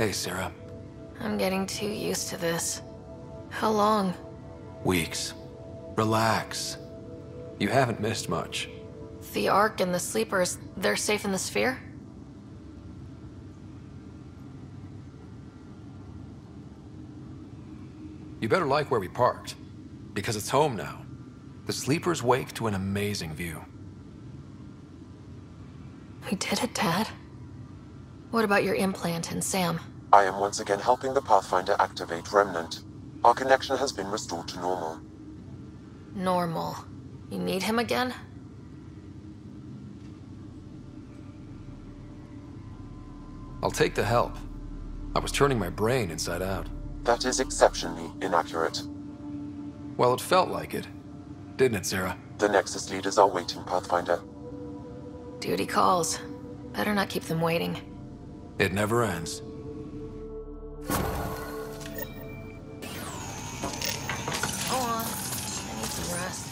Hey, Sarah. I'm getting too used to this. How long? Weeks. Relax. You haven't missed much. The Ark and the Sleepers, they're safe in the sphere? You better like where we parked, because it's home now. The Sleepers wake to an amazing view. We did it, Dad. What about your implant and Sam? I am once again helping the Pathfinder activate Remnant. Our connection has been restored to normal. Normal. You need him again? I'll take the help. I was turning my brain inside out. That is exceptionally inaccurate. Well, it felt like it. Didn't it, Sarah? The Nexus leaders are waiting, Pathfinder. Duty calls. Better not keep them waiting. It never ends. Go on. I need some rest.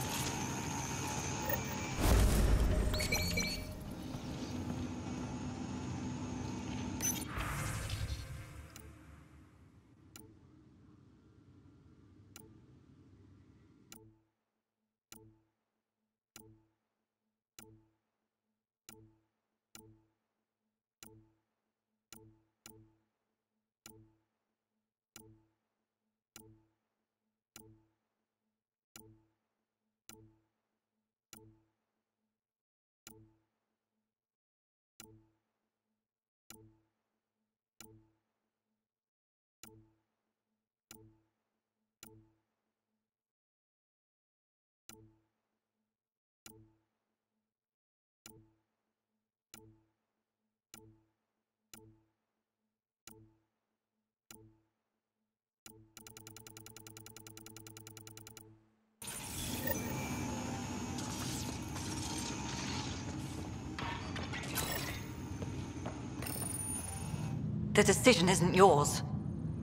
The decision isn't yours.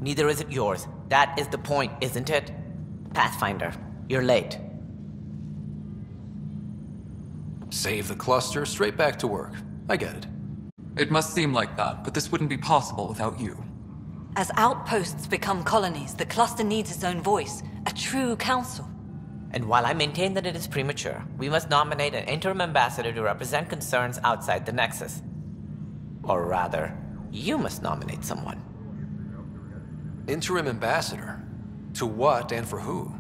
Neither is it yours. That is the point, isn't it? Pathfinder, you're late. Save the cluster, straight back to work. I get it. It must seem like that, but this wouldn't be possible without you. As outposts become colonies, the cluster needs its own voice, a true council. And while I maintain that it is premature, we must nominate an interim ambassador to represent concerns outside the Nexus. Or rather, you must nominate someone. Interim ambassador? To what and for who?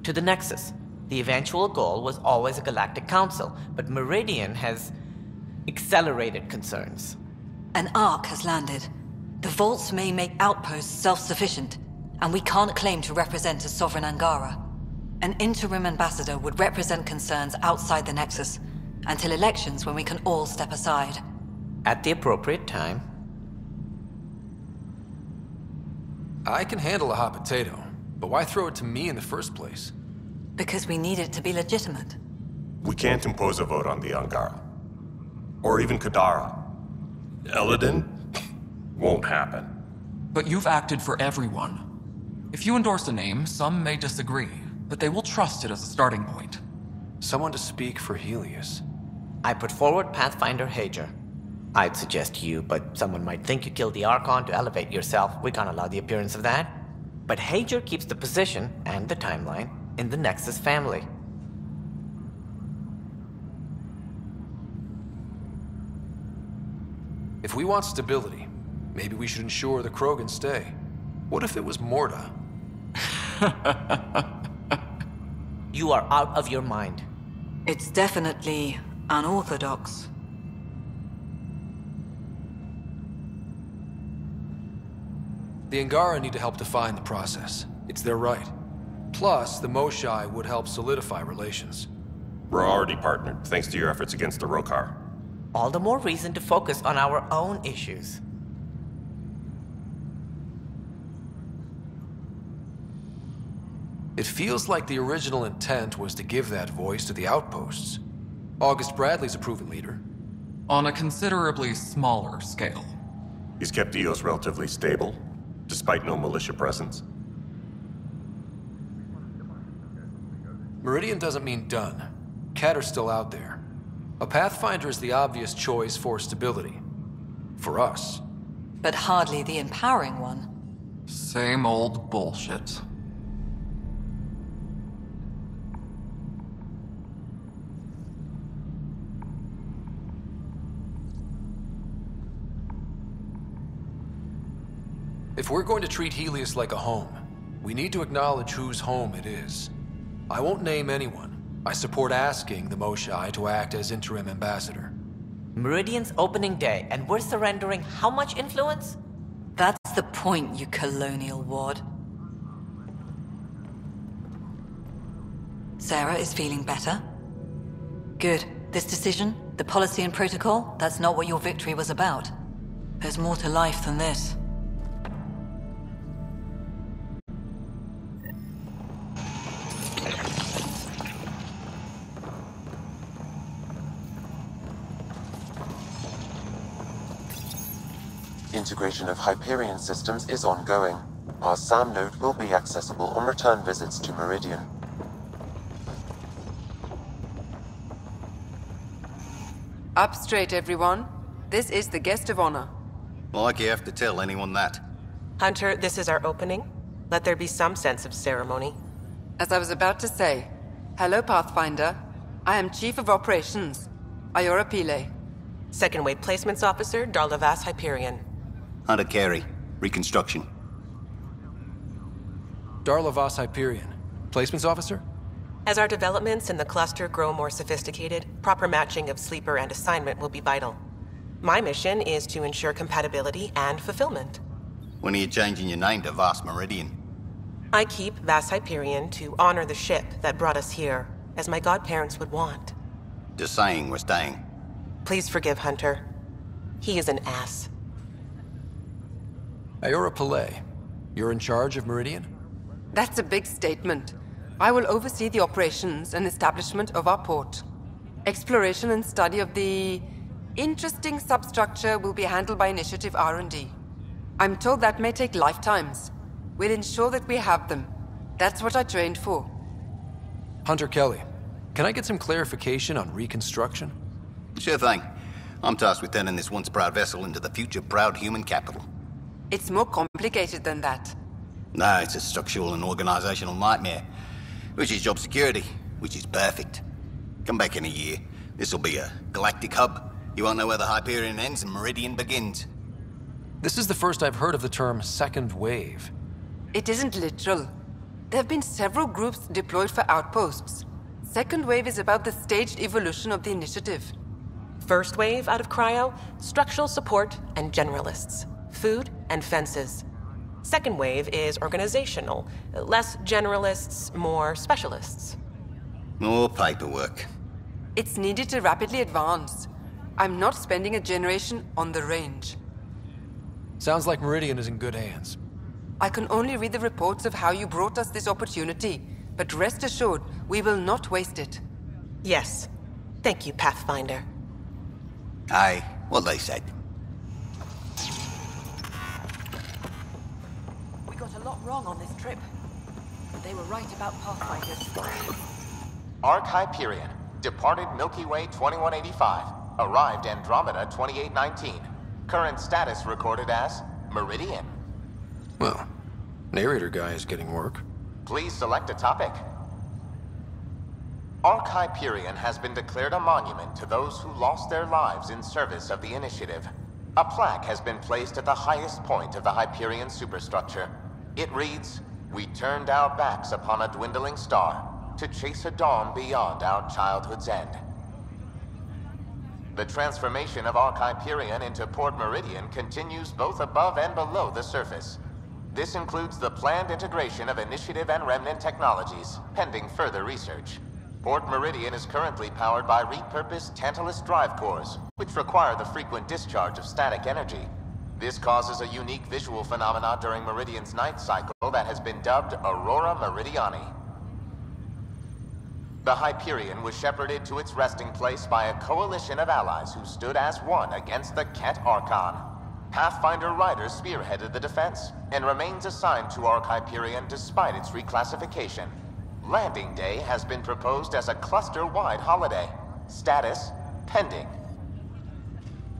To the Nexus. The eventual goal was always a galactic council, but Meridian has accelerated concerns. An Ark has landed. The vaults may make outposts self-sufficient, and we can't claim to represent a sovereign Angara. An interim ambassador would represent concerns outside the Nexus, until elections when we can all step aside. At the appropriate time. I can handle a hot potato, but why throw it to me in the first place? Because we need it to be legitimate. We can't impose a vote on the Angara. Or even Kadara. Eladin? Won't happen. But you've acted for everyone. If you endorse a name, some may disagree, but they will trust it as a starting point. Someone to speak for Heleus. I put forward Pathfinder Hager. I'd suggest you, but someone might think you killed the Archon to elevate yourself. We can't allow the appearance of that. But Hager keeps the position, and the timeline, in the Nexus family. If we want stability, maybe we should ensure the Krogan stay. What if it was Morda? You are out of your mind. It's definitely unorthodox. The Angara need to help define the process. It's their right. Plus, the Moshai would help solidify relations. We're already partnered, thanks to your efforts against the Rokar. All the more reason to focus on our own issues. It feels like the original intent was to give that voice to the outposts. August Bradley's a proven leader. On a considerably smaller scale. He's kept EOS relatively stable, despite no militia presence. Meridian doesn't mean done. Kett are still out there. A Pathfinder is the obvious choice for stability. For us. but hardly the empowering one. Same old bullshit. If we're going to treat Heleus like a home, we need to acknowledge whose home it is. I won't name anyone. I support asking the Moshai to act as interim ambassador. Meridian's opening day, and we're surrendering how much influence? That's the point, you colonial wad. Sarah is feeling better? Good. This decision, the policy and protocol, that's not what your victory was about. There's more to life than this. Integration of Hyperion systems is ongoing. Our SAM node will be accessible on return visits to Meridian. Up straight, everyone. This is the guest of honor. Like you have to tell anyone that. Hunter, this is our opening. Let there be some sense of ceremony. As I was about to say, hello, Pathfinder. I am Chief of Operations, Ayora Pile. Second Wave Placements Officer, Darlavas Hyperion. Hunter Carey, Reconstruction. Darlavas Hyperion, Placements Officer? As our developments in the cluster grow more sophisticated, proper matching of sleeper and assignment will be vital. My mission is to ensure compatibility and fulfillment. When are you changing your name to Vast Meridian? I keep Vas Hyperion to honor the ship that brought us here, as my godparents would want. Just saying we're staying. Please forgive Hunter. He is an ass. Ayora Pile, you're in charge of Meridian? That's a big statement. I will oversee the operations and establishment of our port. Exploration and study of the interesting substructure will be handled by Initiative R&D. I'm told that may take lifetimes. We'll ensure that we have them. That's what I trained for. Hunter Kelly, can I get some clarification on reconstruction? Sure thing. I'm tasked with turning this once proud vessel into the future proud human capital. It's more complicated than that. No, it's a structural and organizational nightmare. Which is job security, which is perfect. Come back in a year. This'll be a galactic hub. You won't know where the Hyperion ends and Meridian begins. This is the first I've heard of the term second wave. It isn't literal. There have been several groups deployed for outposts. Second wave is about the staged evolution of the initiative. First wave out of cryo, structural support and generalists. Food and fences. Second wave is organizational. Less generalists, more specialists. More paperwork. It's needed to rapidly advance. I'm not spending a generation on the range. Sounds like Meridian is in good hands. I can only read the reports of how you brought us this opportunity, but rest assured, we will not waste it. Yes. Thank you, Pathfinder. Aye, what they said. We got a lot wrong on this trip. They were right about Pathfinders. Ark Hyperion, departed Milky Way 2185, arrived Andromeda 2819. Current status recorded as Meridian. Well, narrator guy is getting work. Please select a topic. Ark Hyperion has been declared a monument to those who lost their lives in service of the Initiative. A plaque has been placed at the highest point of the Hyperion superstructure. It reads, "We turned our backs upon a dwindling star to chase a dawn beyond our childhood's end." The transformation of Ark Hyperion into Port Meridian continues both above and below the surface. This includes the planned integration of Initiative and Remnant technologies, pending further research. Port Meridian is currently powered by repurposed Tantalus drive cores, which require the frequent discharge of static energy. This causes a unique visual phenomenon during Meridian's night cycle that has been dubbed Aurora Meridiani. The Hyperion was shepherded to its resting place by a coalition of allies who stood as one against the Kett Archon. Pathfinder Ryder spearheaded the defense, and remains assigned to Ark Hyperion despite its reclassification. Landing Day has been proposed as a cluster-wide holiday. Status, pending.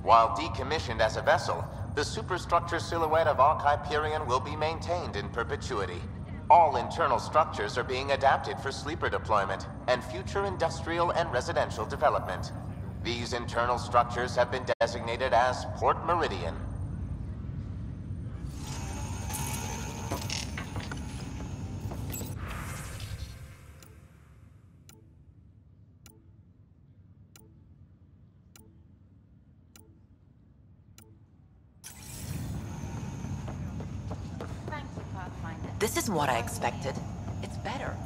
While decommissioned as a vessel, the superstructure silhouette of Ark Hyperion will be maintained in perpetuity. All internal structures are being adapted for sleeper deployment and future industrial and residential development. These internal structures have been designated as Port Meridian. This is what I expected. It's better.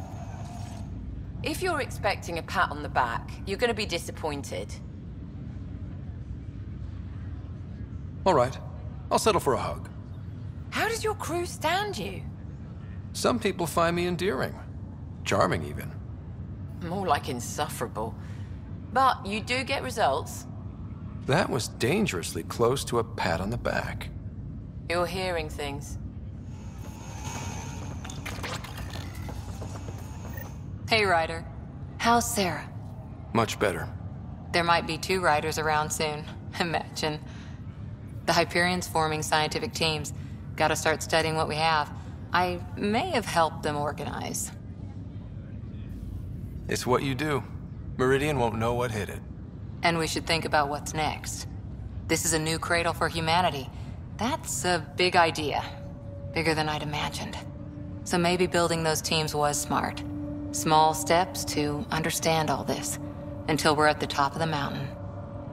If you're expecting a pat on the back, you're going to be disappointed. All right. I'll settle for a hug. How does your crew stand you? Some people find me endearing. Charming, even. More like insufferable. But you do get results. That was dangerously close to a pat on the back. You're hearing things. Hey, Ryder. How's Sarah? Much better. There might be 2 Ryders around soon. Imagine. The Hyperion's forming scientific teams. Gotta start studying what we have. I may have helped them organize. It's what you do. Meridian won't know what hit it. And we should think about what's next. This is a new cradle for humanity. That's a big idea. Bigger than I'd imagined. So maybe building those teams was smart. Small steps to understand all this, until we're at the top of the mountain.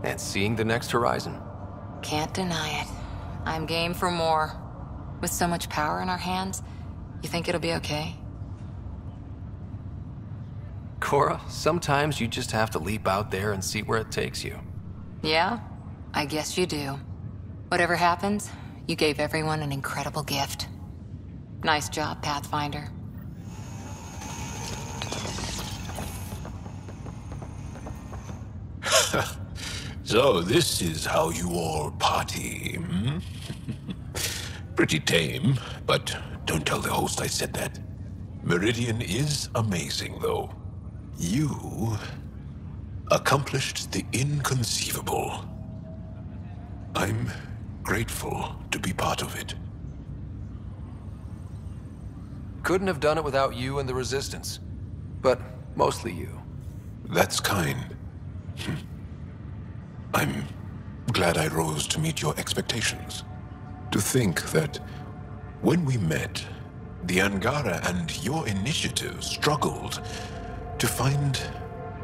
And seeing the next horizon. Can't deny it. I'm game for more. With so much power in our hands, you think it'll be okay? Cora, sometimes you just have to leap out there and see where it takes you. Yeah? I guess you do. Whatever happens, you gave everyone an incredible gift. Nice job, Pathfinder. So this is how you all party, hmm? Pretty tame, but don't tell the host I said that. Meridian is amazing, though. You accomplished the inconceivable. I'm grateful to be part of it. Couldn't have done it without you and the Resistance. But mostly you. That's kind. I'm glad I rose to meet your expectations. To think that when we met, the Angara and your initiative struggled to find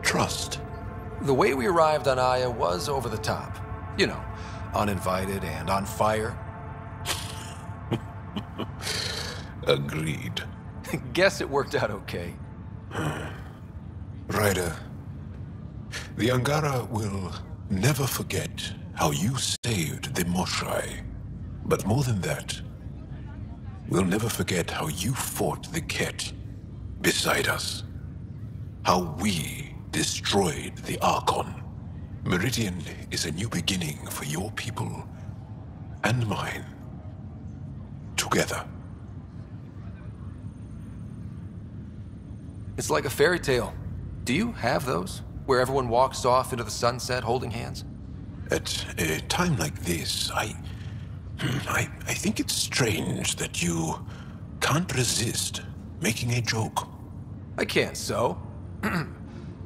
trust. The way we arrived on Aya was over the top. You know, uninvited and on fire. Agreed. Guess it worked out okay. Ryder, the Angara will never forget how you saved the Moshai. But more than that, we'll never forget how you fought the Kett beside us. How we destroyed the Archon. Meridian is a new beginning for your people and mine. Together. It's like a fairy tale. Do you have those? Where everyone walks off into the sunset holding hands? At a time like this, I think it's strange that you can't resist making a joke. I can't, so.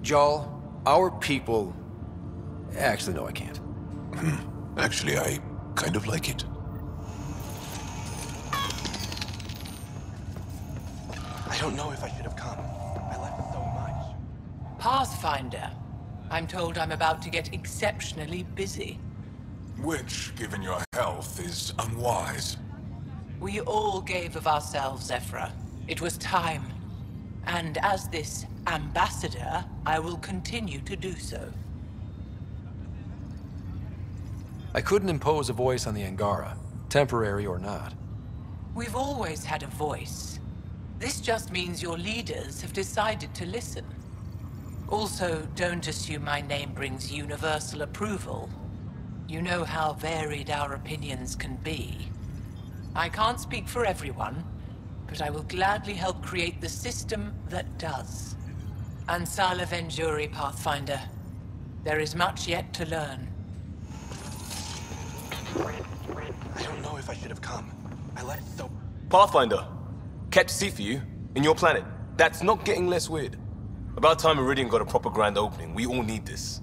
Jarl, our people... Actually, no, I can't. Actually, I kind of like it. I don't know if I should have come. I left so much. Pathfinder, I'm told I'm about to get exceptionally busy. Which, given your health, is unwise. We all gave of ourselves, Ephra. It was time. And as this ambassador, I will continue to do so. I couldn't impose a voice on the Angara, temporary or not. We've always had a voice. This just means your leaders have decided to listen. Also, don't assume my name brings universal approval. You know how varied our opinions can be. I can't speak for everyone, but I will gladly help create the system that does. Ansala Venjuri, Pathfinder. There is much yet to learn. I if I should have come. I let the... Pathfinder, catch seat for you, in your planet. That's not getting less weird. About time Meridian got a proper grand opening. We all need this.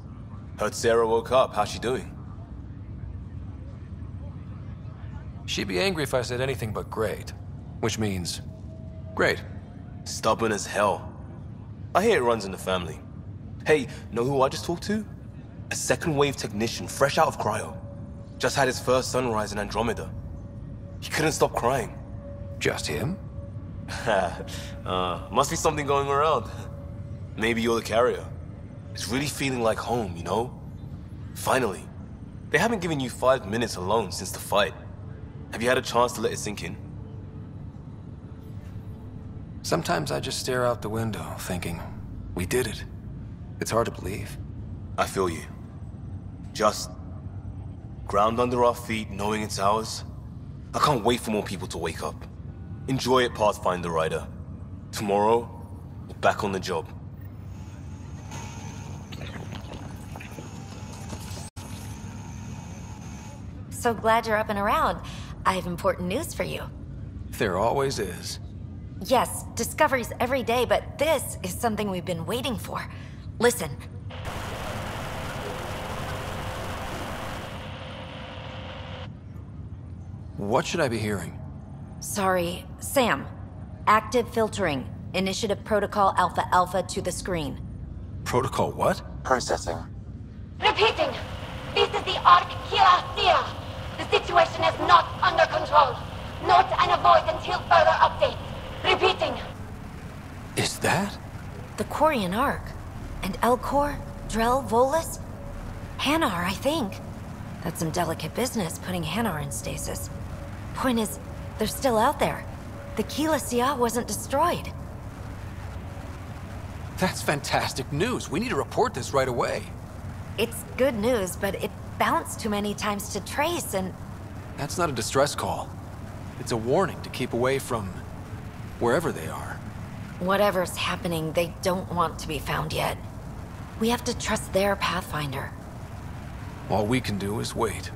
Heard Sarah woke up. How's she doing? She'd be angry if I said anything but great. Which means... great. Stubborn as hell. I hear it runs in the family. Hey, know who I just talked to? A second-wave technician, fresh out of cryo. Just had his first sunrise in Andromeda. He couldn't stop crying. Just him? Must be something going around. Maybe you're the carrier. It's really feeling like home, you know? Finally. They haven't given you 5 minutes alone since the fight. Have you had a chance to let it sink in? Sometimes I just stare out the window, thinking, we did it. It's hard to believe. I feel you. Just ground under our feet, knowing it's ours. I can't wait for more people to wake up. Enjoy it, Pathfinder Ryder. Tomorrow, we're back on the job. So glad you're up and around. I have important news for you. There always is. Yes, discoveries every day, but this is something we've been waiting for. Listen. What should I be hearing? Sorry, Sam. Active filtering. Initiative Protocol Alpha Alpha to the screen. Protocol what? Processing. Repeating. This is the Ark Hyperion. The situation is not under control. Note and avoid until further update. Repeating. Is that? The Quarian Ark. And Elcor, Drell, Volus? Hanar, I think. That's some delicate business, putting Hanar in stasis. Point is, they're still out there. The Keela Sia wasn't destroyed. That's fantastic news. We need to report this right away. It's good news, but it bounced too many times to trace and... That's not a distress call. It's a warning to keep away from... wherever they are. Whatever's happening, they don't want to be found yet. We have to trust their Pathfinder. All we can do is wait.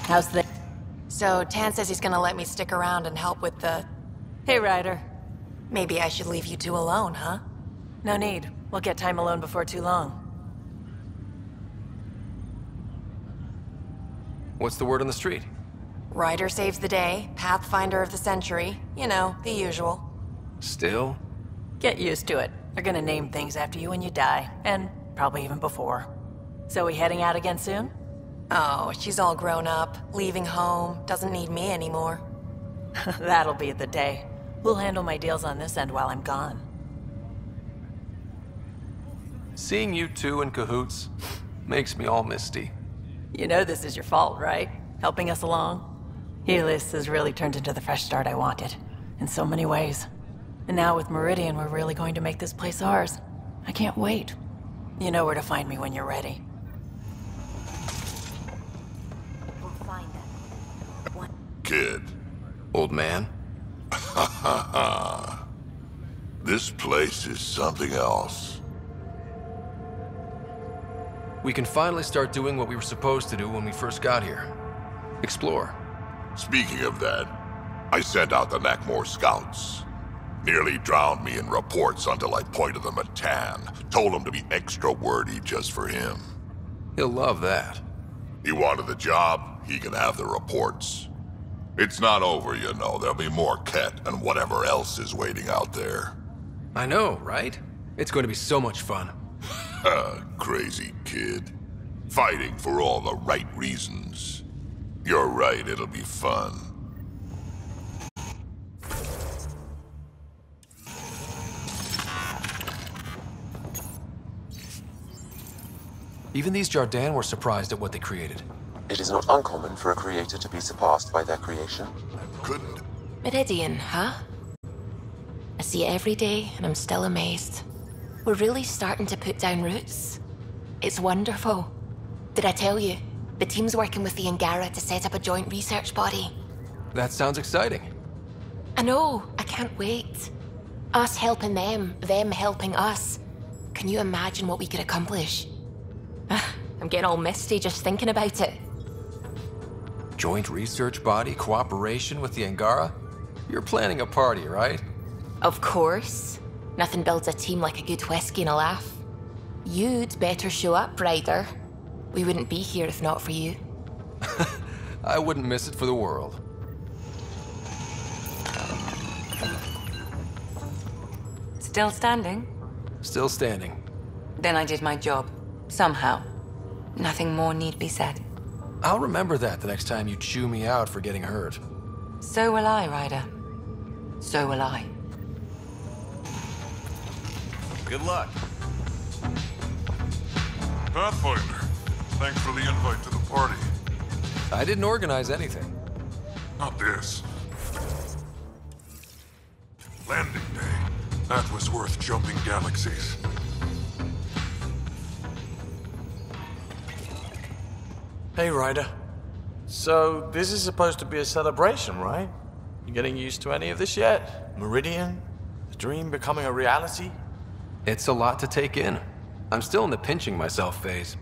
How's the... So, Tan says he's gonna let me stick around and help with the... Hey, Ryder. Maybe I should leave you two alone, huh? No need. We'll get time alone before too long. What's the word on the street? Ryder saves the day, Pathfinder of the century. You know, the usual. Still? Get used to it. They're gonna name things after you when you die, and probably even before. So we heading out again soon? Oh, she's all grown up, leaving home, doesn't need me anymore. That'll be the day. We'll handle my deals on this end while I'm gone. Seeing you two in cahoots makes me all misty. You know this is your fault, right? Helping us along? Heleus has really turned into the fresh start I wanted, in so many ways. And now with Meridian, we're really going to make this place ours. I can't wait. You know where to find me when you're ready. Kid. Old man? Ha ha ha. This place is something else. We can finally start doing what we were supposed to do when we first got here. Explore. Speaking of that, I sent out the Nakmor scouts. Nearly drowned me in reports until I pointed them at Tan. Told him to be extra wordy just for him. He'll love that. He wanted the job, he can have the reports. It's not over, you know. There'll be more kett and whatever else is waiting out there. I know, right? It's going to be so much fun. Crazy kid. Fighting for all the right reasons. You're right, it'll be fun. Even these Jardin were surprised at what they created. It is not uncommon for a creator to be surpassed by their creation. Couldn't... Meridian, huh? I see it every day, and I'm still amazed. We're really starting to put down roots. It's wonderful. Did I tell you? The team's working with the Angara to set up a joint research body. That sounds exciting. I know, I can't wait. Us helping them helping us. Can you imagine what we could accomplish? I'm getting all misty just thinking about it. Joint research body cooperation with the Angara? You're planning a party, right? Of course. Nothing builds a team like a good whiskey and a laugh. You'd better show up, Ryder. We wouldn't be here if not for you. I wouldn't miss it for the world. Still standing? Still standing. Then I did my job. Somehow. Nothing more need be said. I'll remember that the next time you chew me out for getting hurt. So will I, Ryder. So will I. Good luck. Pathfinder, thanks for the invite to the party. I didn't organize anything. Not this. Landing day. That was worth jumping galaxies. Hey, Ryder. So, this is supposed to be a celebration, right? You getting used to any of this yet? Meridian? The dream becoming a reality? It's a lot to take in. I'm still in the pinching myself phase.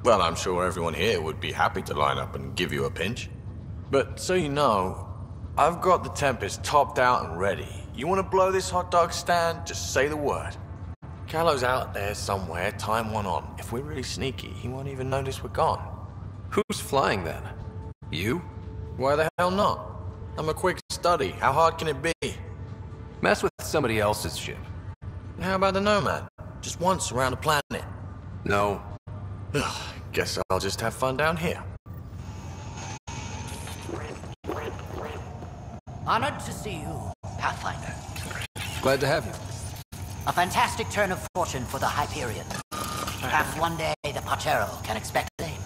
Well, I'm sure everyone here would be happy to line up and give you a pinch. But so you know, I've got the Tempest topped out and ready. You want to blow this hot dog stand? Just say the word. Callow's out there somewhere, time one on. If we're really sneaky, he won't even notice we're gone. Who's flying then? You? Why the hell not? I'm a quick study. How hard can it be? Mess with somebody else's ship. How about the Nomad? Just once around the planet. No. Guess I'll just have fun down here. Honored to see you, Pathfinder. Glad to have you. A fantastic turn of fortune for the Hyperion. Perhaps one day the Patero can expect the same.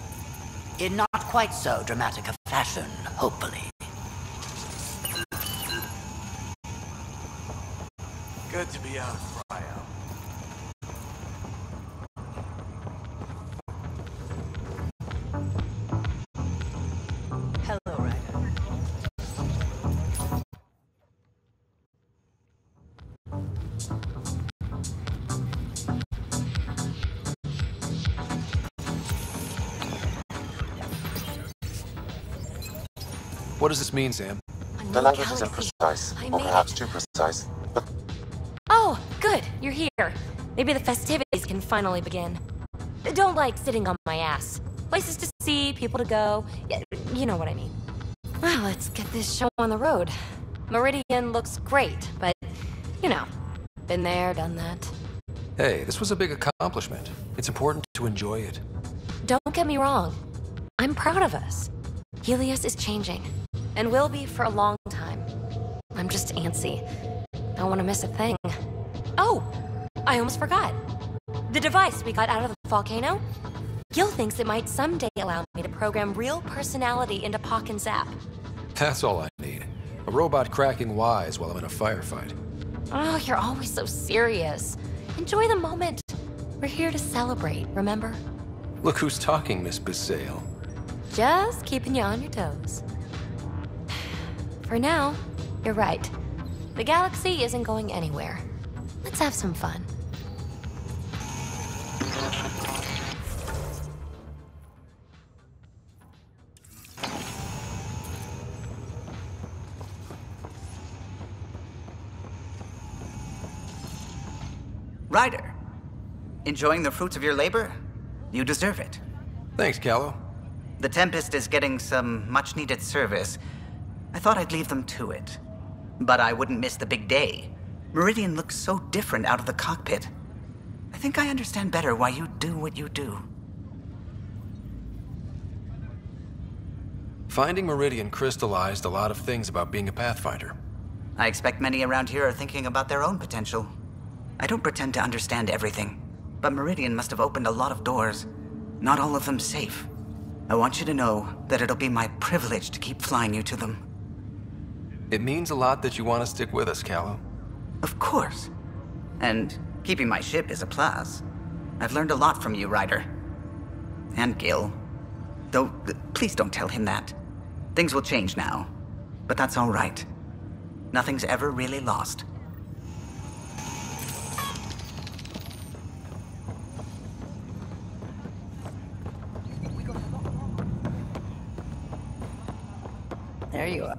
In not quite so dramatic a fashion, hopefully. Good to be out, Cryo. Hello, Ryder. What does this mean, Sam? The language is imprecise, or perhaps too precise, but... Oh, good, you're here. Maybe the festivities can finally begin. Don't like sitting on my ass. Places to see, people to go. Yeah, you know what I mean. Well, let's get this show on the road. Meridian looks great, but, you know, been there, done that. Hey, this was a big accomplishment. It's important to enjoy it. Don't get me wrong. I'm proud of us. Heleus is changing, and will be for a long time. I'm just antsy. Don't want to miss a thing. Oh, I almost forgot. The device we got out of the volcano? Gil thinks it might someday allow me to program real personality into Pock and Zap. That's all I need. A robot cracking wise while I'm in a firefight. Oh, you're always so serious. Enjoy the moment. We're here to celebrate, remember? Look who's talking, Miss Bissale. Just keeping you on your toes. For now, you're right. The galaxy isn't going anywhere. Let's have some fun. Ryder, enjoying the fruits of your labor? You deserve it. Thanks, Callow. The Tempest is getting some much-needed service. I thought I'd leave them to it. But I wouldn't miss the big day. Meridian looks so different out of the cockpit. I think I understand better why you do what you do. Finding Meridian crystallized a lot of things about being a Pathfinder. I expect many around here are thinking about their own potential. I don't pretend to understand everything, but Meridian must have opened a lot of doors. Not all of them safe. I want you to know that it'll be my privilege to keep flying you to them. It means a lot that you want to stick with us, Callow. Of course. And keeping my ship is a plus. I've learned a lot from you, Ryder. And Gil. Though, please don't tell him that. Things will change now. But that's all right. Nothing's ever really lost. you are.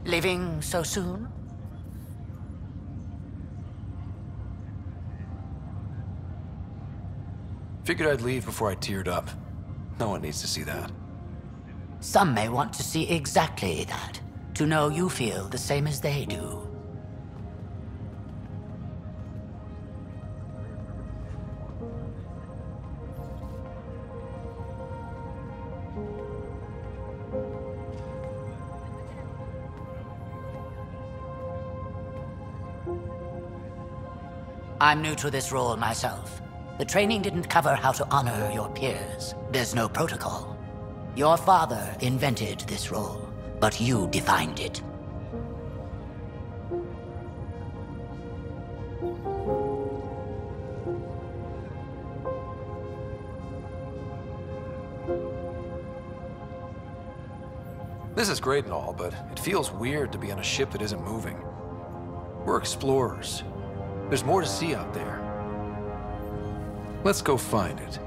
Leaving so soon? Figured I'd leave before I teared up. No one needs to see that. Some may want to see exactly that, to know you feel the same as they do. I'm new to this role myself. The training didn't cover how to honor your peers. There's no protocol. Your father invented this role, but you defined it. This is great and all, but it feels weird to be on a ship that isn't moving. We're explorers. There's more to see out there. Let's go find it.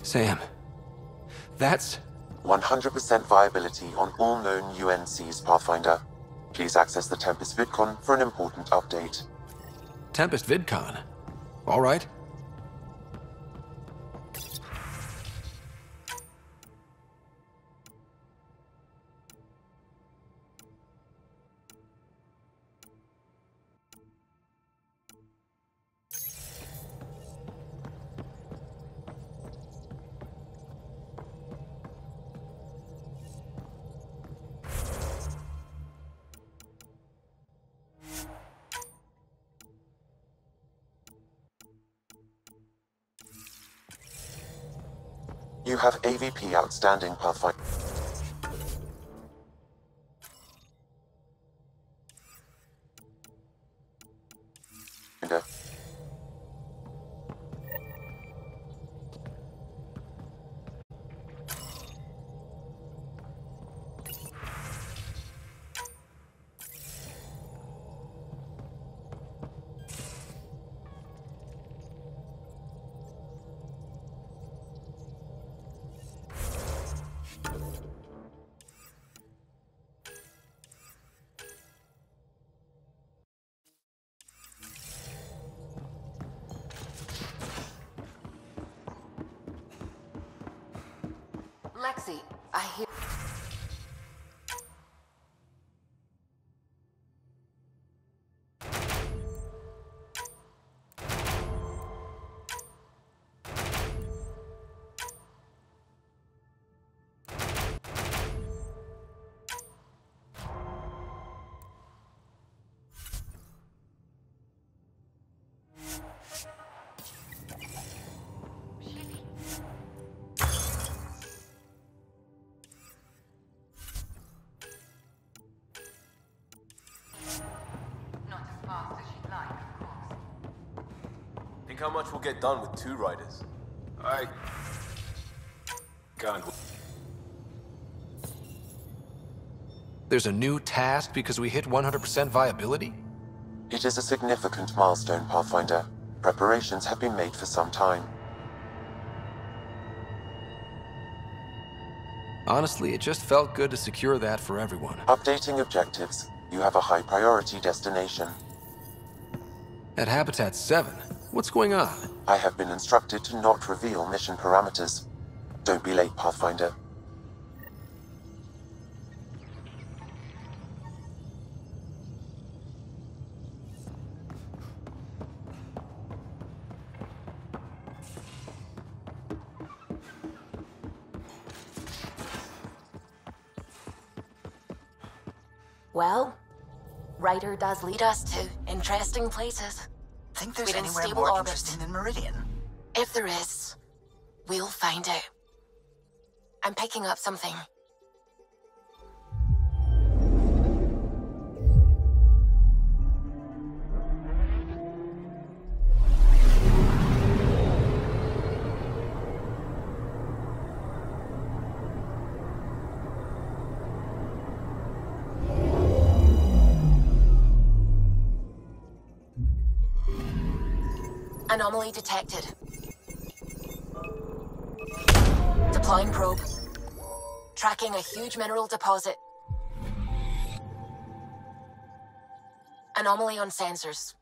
Sam, that's... 100% viability on all known UNCs, Pathfinder. Please access the Tempest VidCon for an important update. Tempest VidCon? All right. You have AVP outstanding, Pathfinder. Lexi, I hear... how much we'll get done with 2 riders? I can't. There's a new task because we hit 100% viability? It is a significant milestone, Pathfinder. Preparations have been made for some time. Honestly, it just felt good to secure that for everyone. Updating objectives. You have a high priority destination. At Habitat 7, what's going on? I have been instructed to not reveal mission parameters. Don't be late, Pathfinder. Well, Ryder does lead us to interesting places. Think there's We're in anywhere stable more orbit. interesting than Meridian? If there is, we'll find out. I'm picking up something. Anomaly detected. Deploying probe. Tracking a huge mineral deposit. Anomaly on sensors.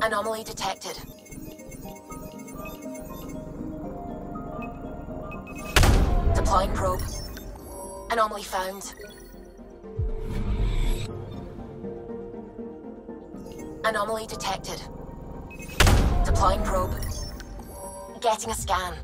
Anomaly detected. Deploying probe. Anomaly found. Anomaly detected. Deploying probe. Getting a scan.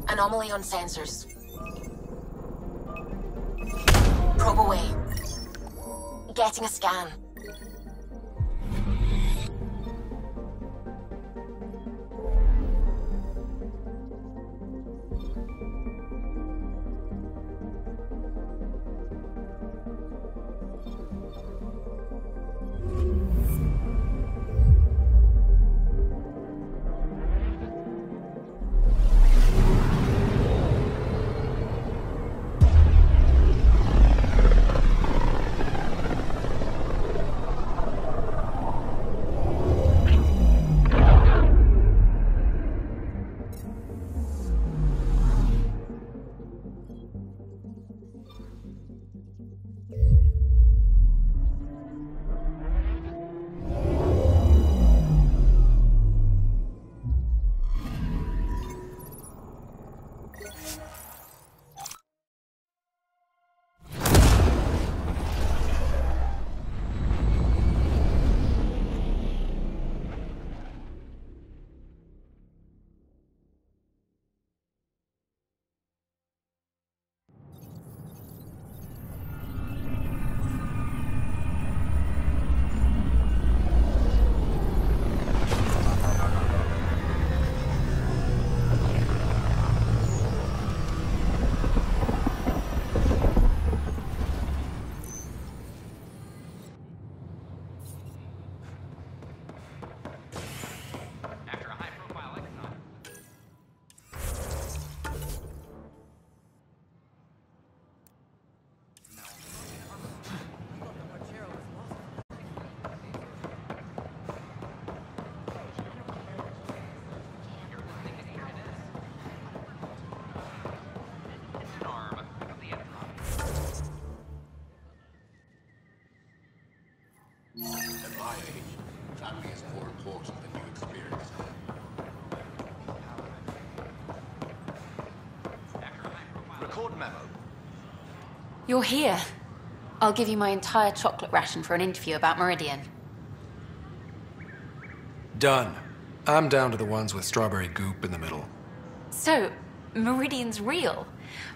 Anomaly on sensors. Probe away. Getting a scan. family is more important than you experience. Record memo. You're here. I'll give you my entire chocolate ration for an interview about Meridian. Done. I'm down to the ones with strawberry goop in the middle. So, Meridian's real.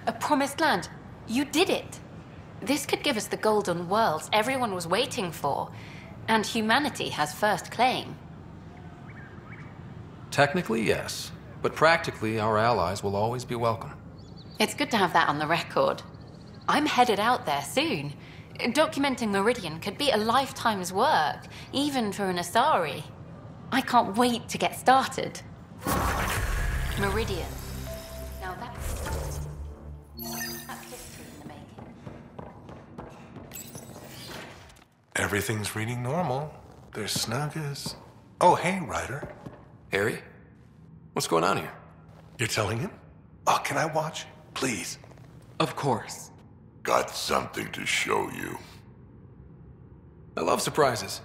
A promised land. You did it. This could give us the golden worlds everyone was waiting for. And humanity has first claim. Technically, yes. But practically, our allies will always be welcome. It's good to have that on the record. I'm headed out there soon. Documenting Meridian could be a lifetime's work, even for an Asari. I can't wait to get started. Meridian. Now that's history in the making. Everything's reading normal. They're snug as... Oh, hey, Ryder. Harry? What's going on here? You're telling him? Oh, can I watch? Please. Of course. Got something to show you. I love surprises.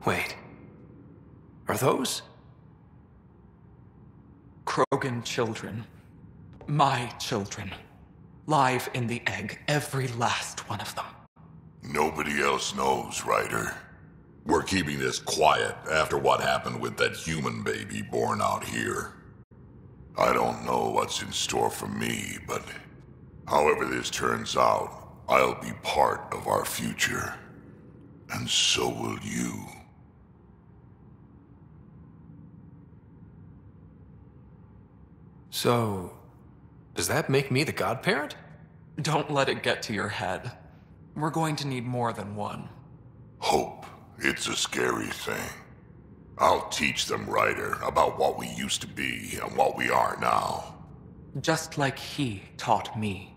Wait. Are those? Krogan children. My children. Live in the egg, every last one of them. Nobody else knows, Ryder. We're keeping this quiet after what happened with that human baby born out here. I don't know what's in store for me, but however this turns out, I'll be part of our future. And so will you. So, does that make me the godparent? Don't let it get to your head. We're going to need more than one. Hope. It's a scary thing. I'll teach them, Ryder, about what we used to be and what we are now. Just like he taught me.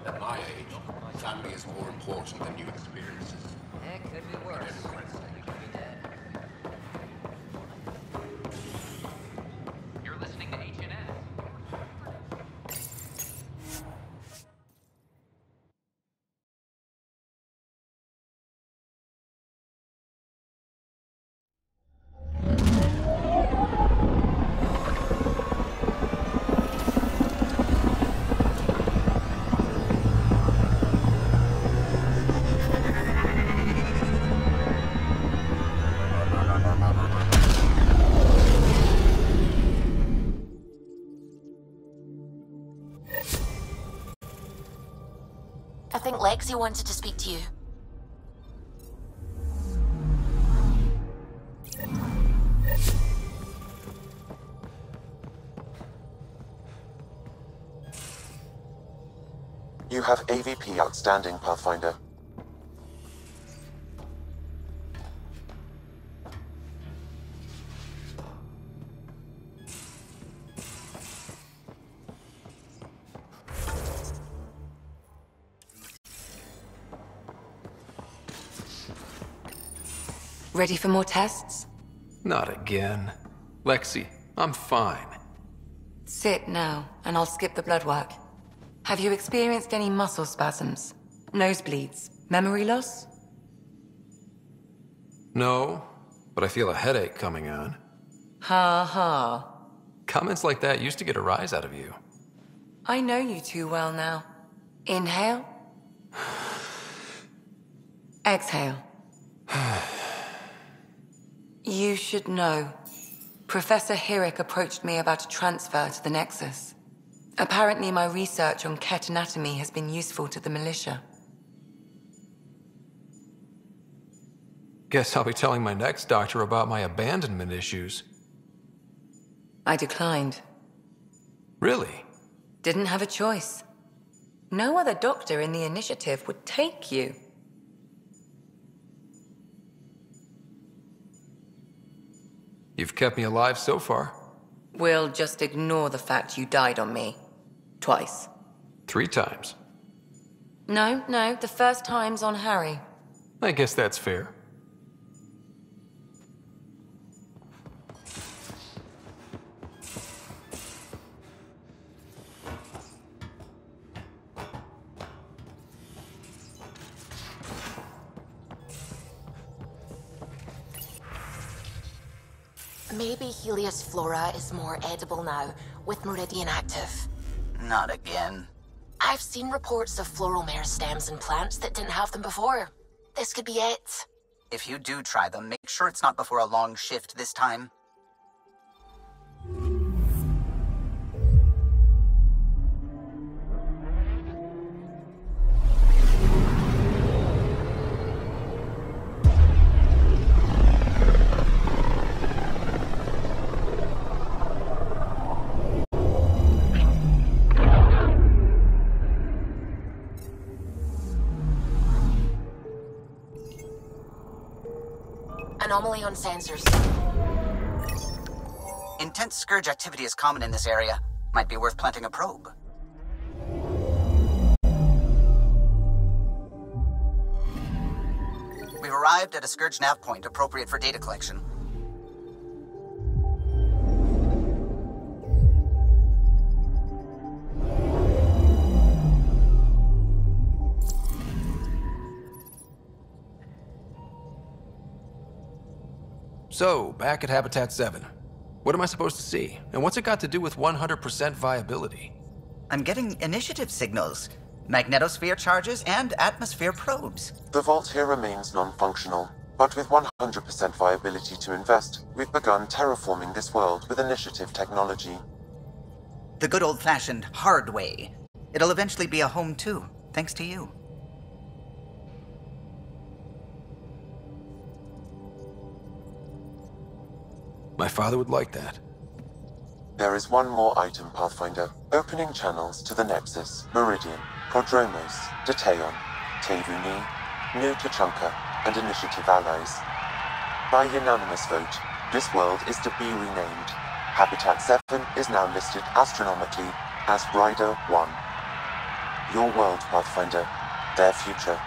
At my age, family is more important than new experiences. It could be worse. You could be dead. You're listening to HNS. I think Lexi wanted to speak to you. You have AVP outstanding, Pathfinder. Ready for more tests? Not again. Lexi, I'm fine. Sit now, and I'll skip the blood work. Have you experienced any muscle spasms? Nosebleeds? Memory loss? No, but I feel a headache coming on. Ha ha. Comments like that used to get a rise out of you. I know you too well now. Inhale. Exhale. You should know. Professor Hirik approached me about a transfer to the Nexus. Apparently my research on kett anatomy has been useful to the militia. Guess I'll be telling my next doctor about my abandonment issues. I declined. Really? Didn't have a choice. No other doctor in the initiative would take you. You've kept me alive so far. We'll just ignore the fact you died on me. Twice. 3 times. No, the first time's on Harry. I guess that's fair. Maybe Heleus flora is more edible now, with Meridian active. Not again. I've seen reports of floral mare stems and plants that didn't have them before. This could be it. If you do try them, make sure it's not before a long shift this time. Anomaly on sensors. Intense Scourge activity is common in this area. Might be worth planting a probe. We've arrived at a Scourge nav point appropriate for data collection. So, back at Habitat 7. What am I supposed to see? And what's it got to do with 100% viability? I'm getting initiative signals, magnetosphere charges, and atmosphere probes. The vault here remains non-functional, but with 100% viability to invest, we've begun terraforming this world with initiative technology. The good old-fashioned hard way. It'll eventually be a home too, thanks to you. My father would like that. There is one more item, Pathfinder. Opening channels to the Nexus, Meridian, Prodromos, Detaeon, Tevuni, New Tachanka, and Initiative allies. By unanimous vote, this world is to be renamed. Habitat 7 is now listed astronomically as Ryder 1. Your world, Pathfinder. Their future.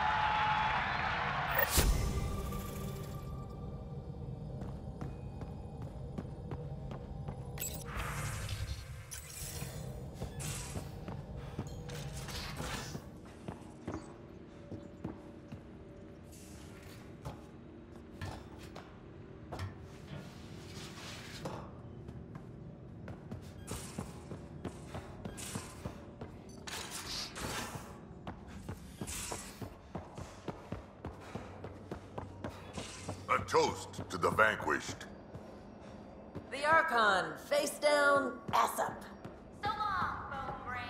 A toast to the vanquished. The Archon, face down, ass up. So long, bone brain.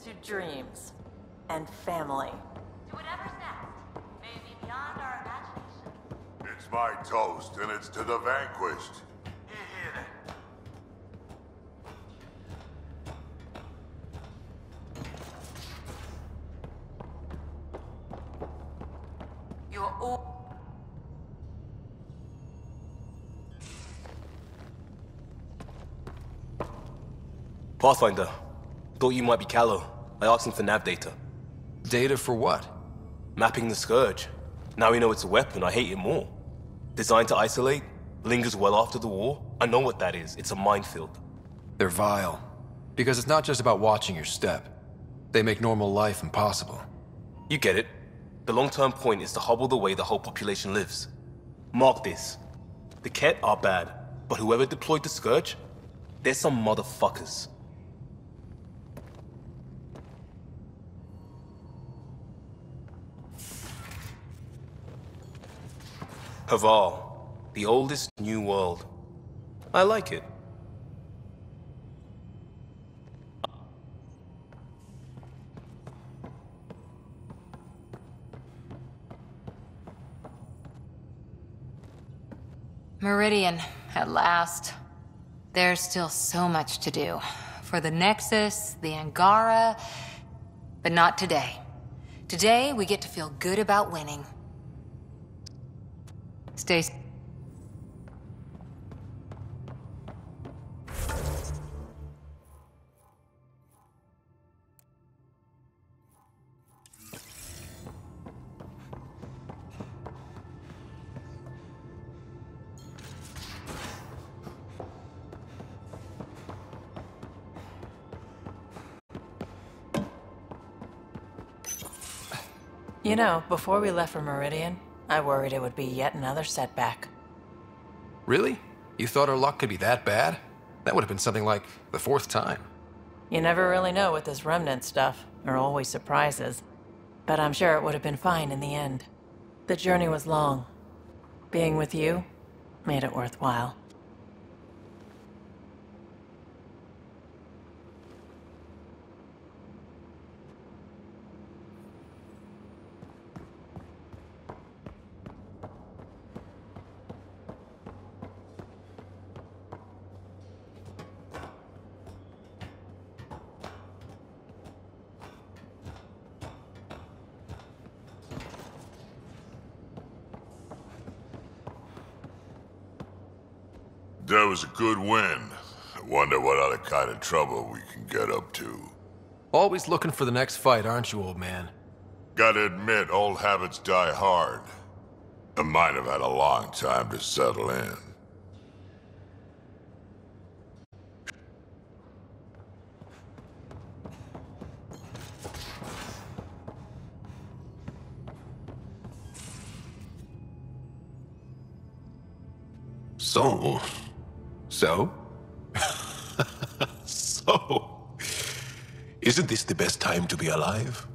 To dreams and family. To whatever's next. May it be beyond our imagination. It's my toast, and it's to the vanquished. You're all... Pathfinder, thought you might be Callow. I asked him for nav data. Data for what? Mapping the Scourge. Now we know it's a weapon, I hate it more. Designed to isolate, lingers well after the war. I know what that is. It's a minefield. They're vile. Because it's not just about watching your step. They make normal life impossible. You get it. The long-term point is to hobble the way the whole population lives. Mark this. The Kett are bad, but whoever deployed the Scourge, they're some motherfuckers. Haval, the oldest new world. I like it. Meridian, at last. There's still so much to do. For the Nexus, the Angara, but not today. Today, we get to feel good about winning. Stay... You know, before we left for Meridian, I worried it would be yet another setback. Really? You thought our luck could be that bad? That would have been something like the 4th time. You never really know with this Remnant stuff. There are always surprises. But I'm sure it would have been fine in the end. The journey was long. Being with you made it worthwhile. That was a good win. I wonder what other kind of trouble we can get up to. Always looking for the next fight, aren't you, old man? Gotta admit, old habits die hard. And mine have had a long time to settle in. So? Isn't this the best time to be alive?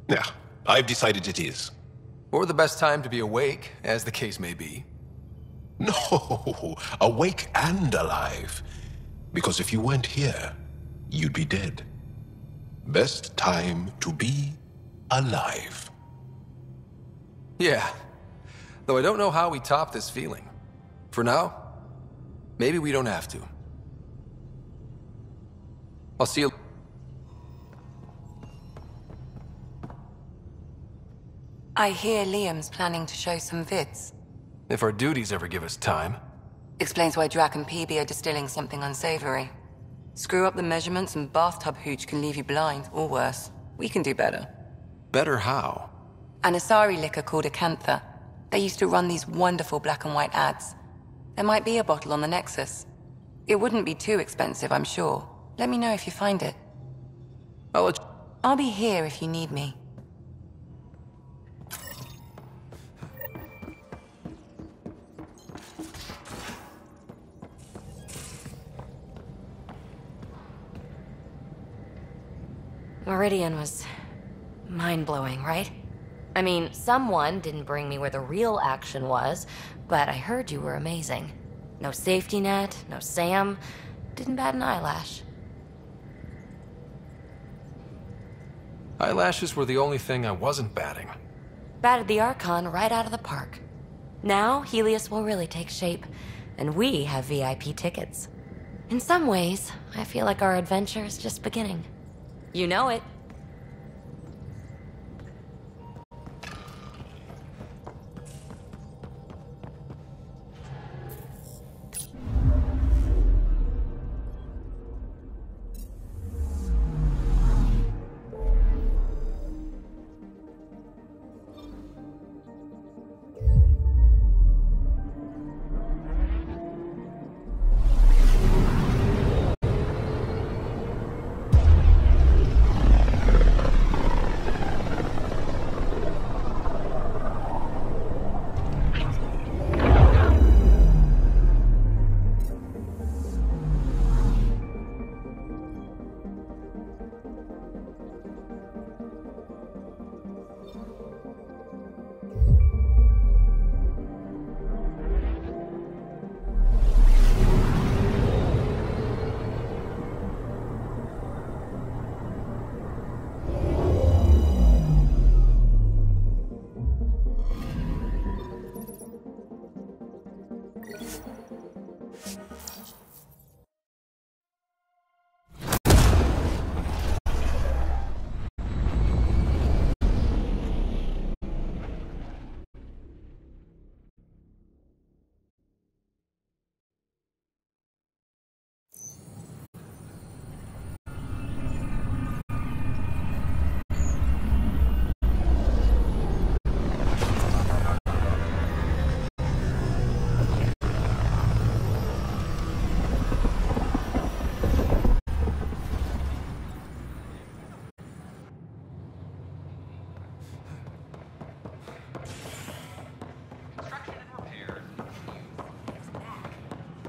Yeah, I've decided it is. Or the best time to be awake, as the case may be. No, awake and alive. Because if you weren't here, you'd be dead. Best time to be alive. Yeah, though I don't know how we top this feeling. For now, maybe we don't have to. I'll see you... I hear Liam's planning to show some vids. If our duties ever give us time. Explains why Drac and PB are distilling something unsavory. Screw up the measurements and bathtub hooch can leave you blind, or worse. We can do better. Better how? An Asari liquor called Acantha. They used to run these wonderful black and white ads. There might be a bottle on the Nexus. It wouldn't be too expensive, I'm sure. Let me know if you find it. I'll be here if you need me. Meridian was mind-blowing, right? I mean, someone didn't bring me where the real action was, but I heard you were amazing. No safety net, no Sam, didn't bat an eyelash. Eyelashes were the only thing I wasn't batting. Batted the Archon right out of the park. Now, Heleus will really take shape, and we have VIP tickets. In some ways, I feel like our adventure is just beginning. You know it.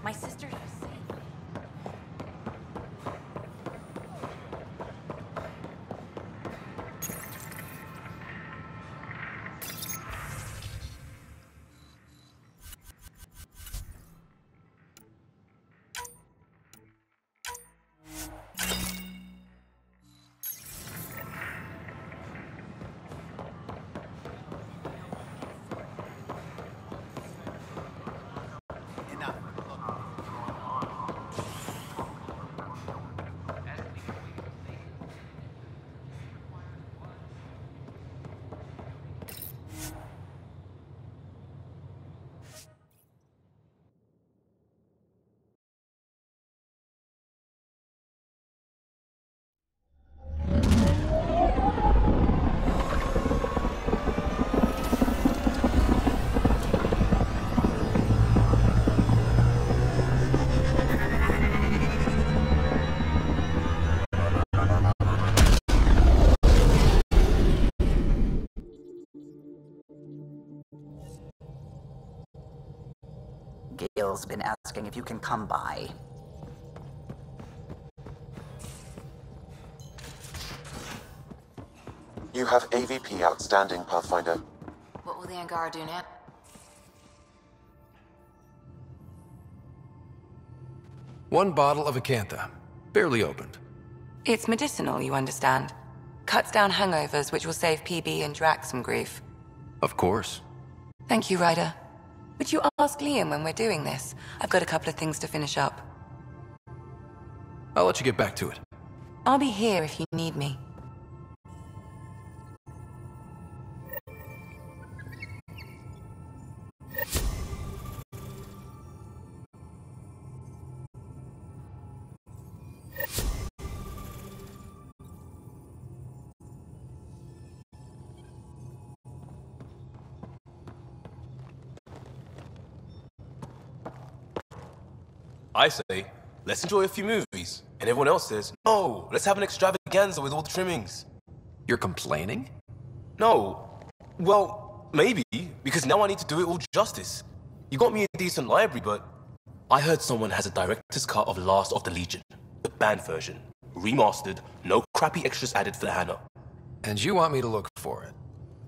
My sister's safe. Gil's been asking if you can come by. You have AVP outstanding, Pathfinder. What will the Angara do now? One bottle of Acantha, barely opened. It's medicinal, you understand. Cuts down hangovers, which will save PB and Drax some grief. Of course. Thank you, Ryder. Would you ask Liam when we're doing this? I've got a couple of things to finish up. I'll let you get back to it. I'll be here if you need me. I say, let's enjoy a few movies. And everyone else says, no, let's have an extravaganza with all the trimmings. You're complaining? No. Well, maybe, because now I need to do it all justice. You got me a decent library, but I heard someone has a director's cut of Last of the Legion. The banned version. Remastered, no crappy extras added for the Hannah. And you want me to look for it?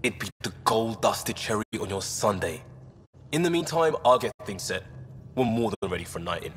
It'd be the gold-dusted cherry on your sundae. In the meantime, I'll get things set. We're more than ready for night in.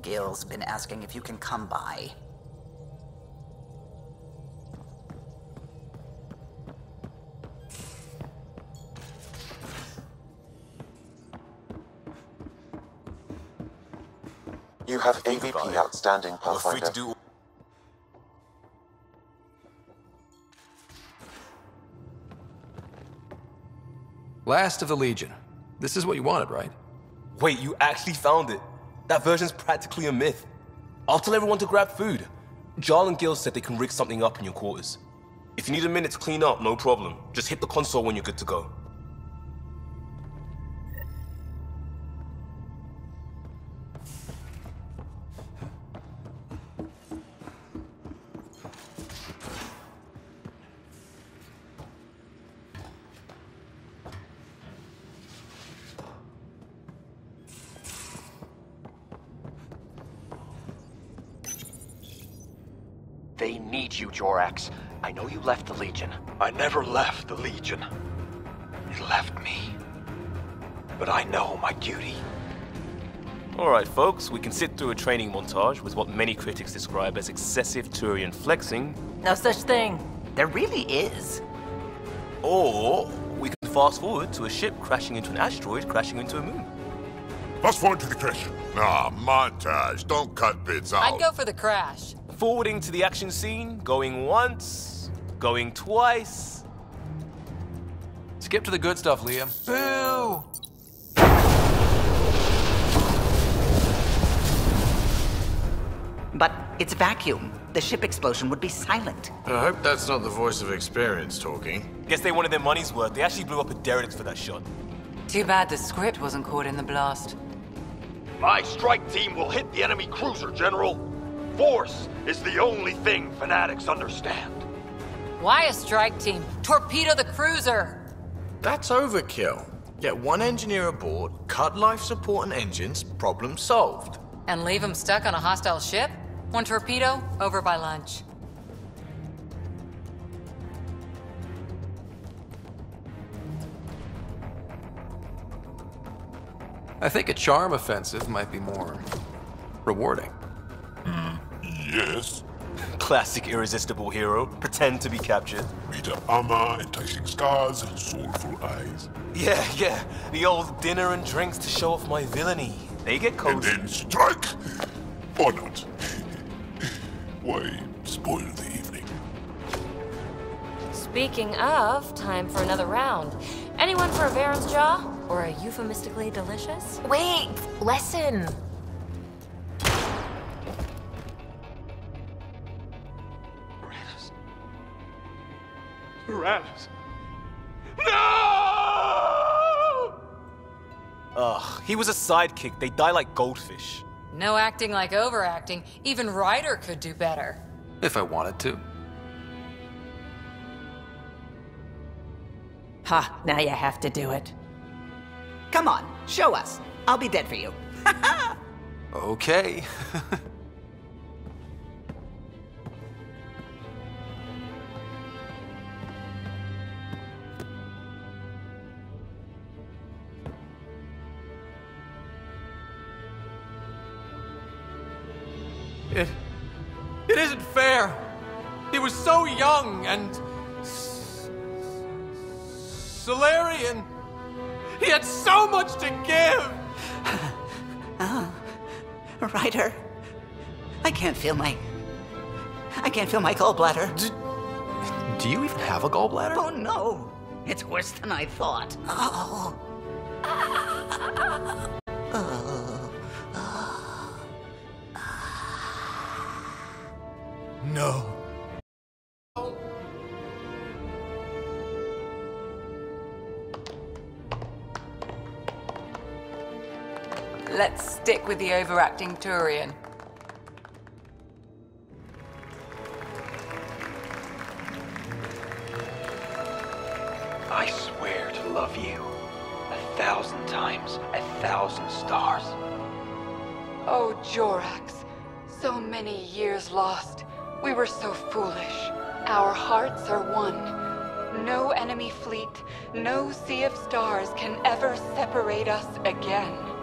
Gil's been asking if you can come by. You have AVP outstanding, Pathfinder. Last of the Legion. This is what you wanted, right? Wait, you actually found it? That version's practically a myth. I'll tell everyone to grab food. Jarl and Gil said they can rig something up in your quarters. If you need a minute to clean up, no problem. Just hit the console when you're good to go. They need you, Jorax. I know you left the Legion. I never left the Legion. It left me. But I know my duty. Alright folks, we can sit through a training montage with what many critics describe as excessive Turian flexing. No such thing. There really is. Or we can fast forward to a ship crashing into an asteroid crashing into a moon. Fast forward to the crash. Ah, montage. Don't cut bits out. I'd go for the crash. Forwarding to the action scene, going once, going twice. Skip to the good stuff, Liam. Boo! But it's vacuum. The ship explosion would be silent. I hope that's not the voice of experience talking. Guess they wanted their money's worth. They actually blew up a derelict for that shot. Too bad the script wasn't caught in the blast. My strike team will hit the enemy cruiser, General. Force is the only thing fanatics understand. Why a strike team? Torpedo the cruiser! That's overkill. Get one engineer aboard, cut life support and engines, problem solved. And leave them stuck on a hostile ship? One torpedo, over by lunch. I think a charm offensive might be more rewarding. Yes. Classic irresistible hero. Pretend to be captured. Meter armor, enticing scars, soulful eyes. Yeah. The old dinner and drinks to show off my villainy. They get cozy. And then strike! Or not. Why spoil the evening? Speaking of, time for another round. Anyone for a Varen's Jaw? Or a euphemistically delicious? Wait, listen. Tyrannus. No! Ugh, he was a sidekick. They die like goldfish. No acting like overacting. Even Ryder could do better. If I wanted to. Ha, now you have to do it. Come on, show us. I'll be dead for you. Okay. It isn't fair. He was so young and Solarian. He had so much to give. Ryder, I can't feel my gallbladder. Do you even have a gallbladder? Oh no, it's worse than I thought. Oh. No. Let's stick with the overacting Turian. I swear to love you 1,000 times, 1,000 stars. Oh, Jorax. So many years lost. We were so foolish. Our hearts are one. No enemy fleet, no sea of stars can ever separate us again.